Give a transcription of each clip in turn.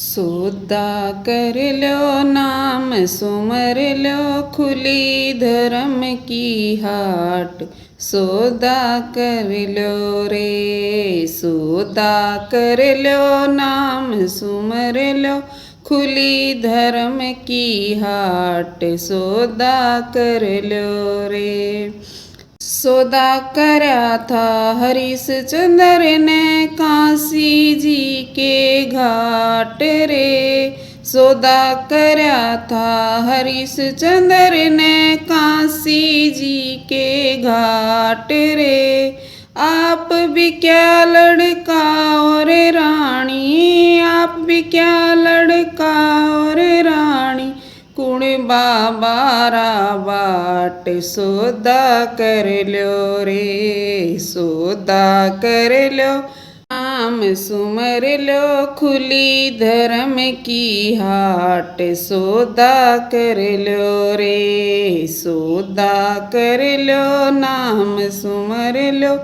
सोदा कर लो नाम सुमर लो खुली धर्म की हाट। सोदा कर लो रे सोदा कर लो नाम सुमर लो खुली धर्म की हाट। सोदा कर लो रे। सौदा करया था हरिश्चंद्र ने काशी जी के घाट रे। सौदा करया था हरिश्चंद्र ने काशी जी के घाट रे। आप भी क्या लड़का और रानी, आप भी क्या लड़का और रानी, कुण बाबारा बाट। सौदा कर लो रे सौदा कर लो नाम सुमर लो खुली धर्म की हाट। सौदा कर लो रे सौदा कर लो नाम सुमर लो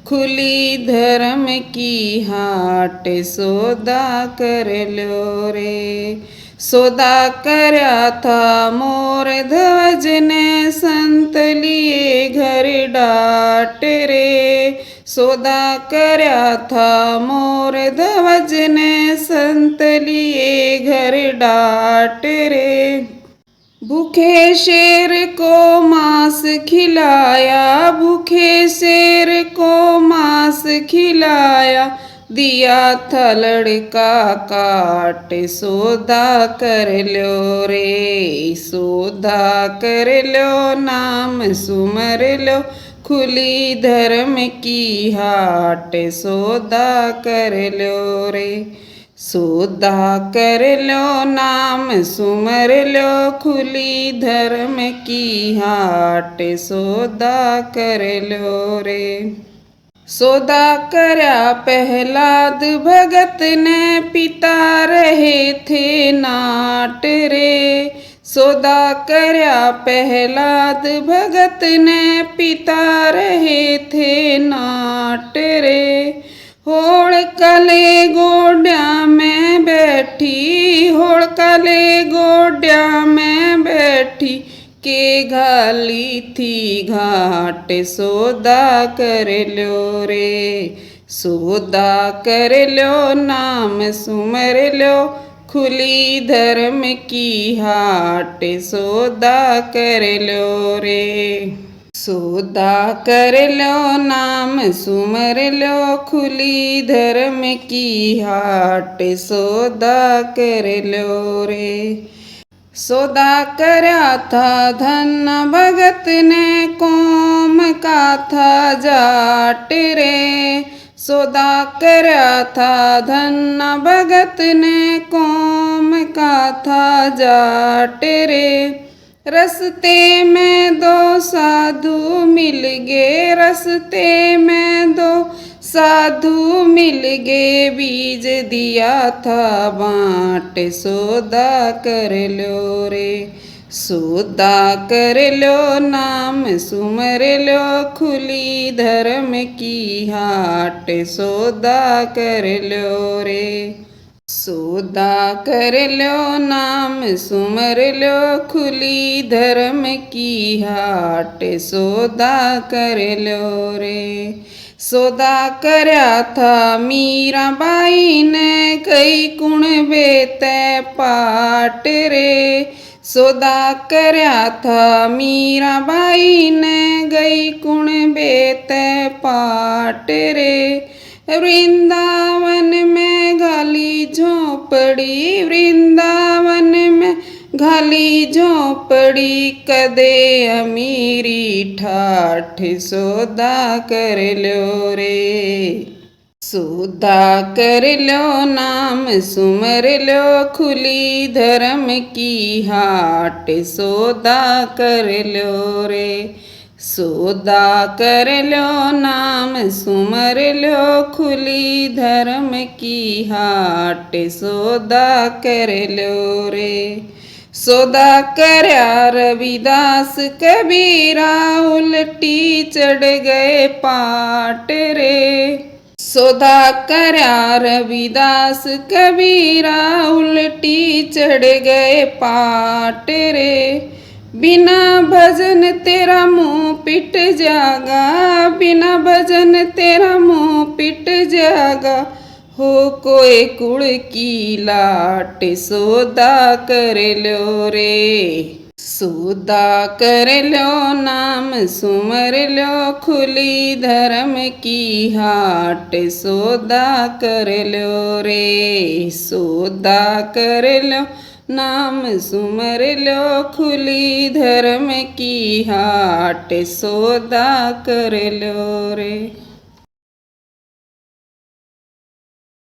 खुली धर्म की हाट। सौदा कर लो रे। सौदा करया था मोर ध्वज ने संत लिए घर डाट रे। सौदा करया था मोर ध्वज ने संत लिए घर डाट रे। भूखे शेर को मांस खिलाया, भूखे शेर को मांस खिलाया, दिया था लड़का काट। सौदा कर लो रे सौदा कर लो नाम सुमर लो खुली धर्म की हाट। सौदा कर लो रे सौदा कर लो नाम सुमर लो खुली धर्म की हाट। सौदा कर लो रे। सौदा करया प्रहलाद भगत ने पिता रहे थे नाट रे। सौदा करया प्रहलाद भगत ने पिता रहे थे नाट रे। होड़ कले गोड्या में बैठी, होड़ कले गोड्या में बैठी, के घाली थी घाट। सौदा कर लो रे सौदा कर लो नाम सुमर लो खुली धर्म की हाट। सौदा कर लो रे सौदा कर लो नाम सुमर लो खुली धर्म की हाट। सौदा कर लो रे। सौदा करया था धन भगत ने कौम का था जाट रे। सौदा करया था धन भगत ने कौम का था जाट रे। रस्ते में दो साधु मिल गए, रस्ते में दो साधु मिल गए, बीज दिया था बाँट। सौदा कर लो रे सौदा कर लो नाम सुमर लो खुली धर्म की हाट। सौदा कर लो रे सौदा कर लो नाम सुमर लो खुली धर्म की हाट। सौदा कर लो रे। सौदा करया था मीराबाई ने कई कुण बेते पाट रे। सौदा करया था मीराबाई ने गई कुण बेते पाट रे। वृंदावन में घाली झोपड़ी, वृंदावन में घाली झोपड़ी, कदे अमीरी ठाठ। सौदा कर लो रे सौदा कर लो नाम सुमर लो खुली धर्म की हाट। सौदा कर लो रे सौदा कर लो नाम सुमर लो खुली धर्म की हाट। सौदा कर लो रे सौदा करया रविदास कबीरा, उल्टी चढ़ गए पाट रे। सौदा करया रविदास कबीरा उल्टी चढ़ गए पाट रे। बिना भजन तेरा मुंह पिट जागा, बिना भजन तेरा मुंह पिट जागा। हो कोई कुड़ की लाट सौदा कर लो रे। सौदा कर लो नाम सुमर लो खुली धर्म की हाट। सौदा कर लो रे, सौदा कर लो नाम सुमर लो खुली धर्म की हाट। सौदा कर लो रे।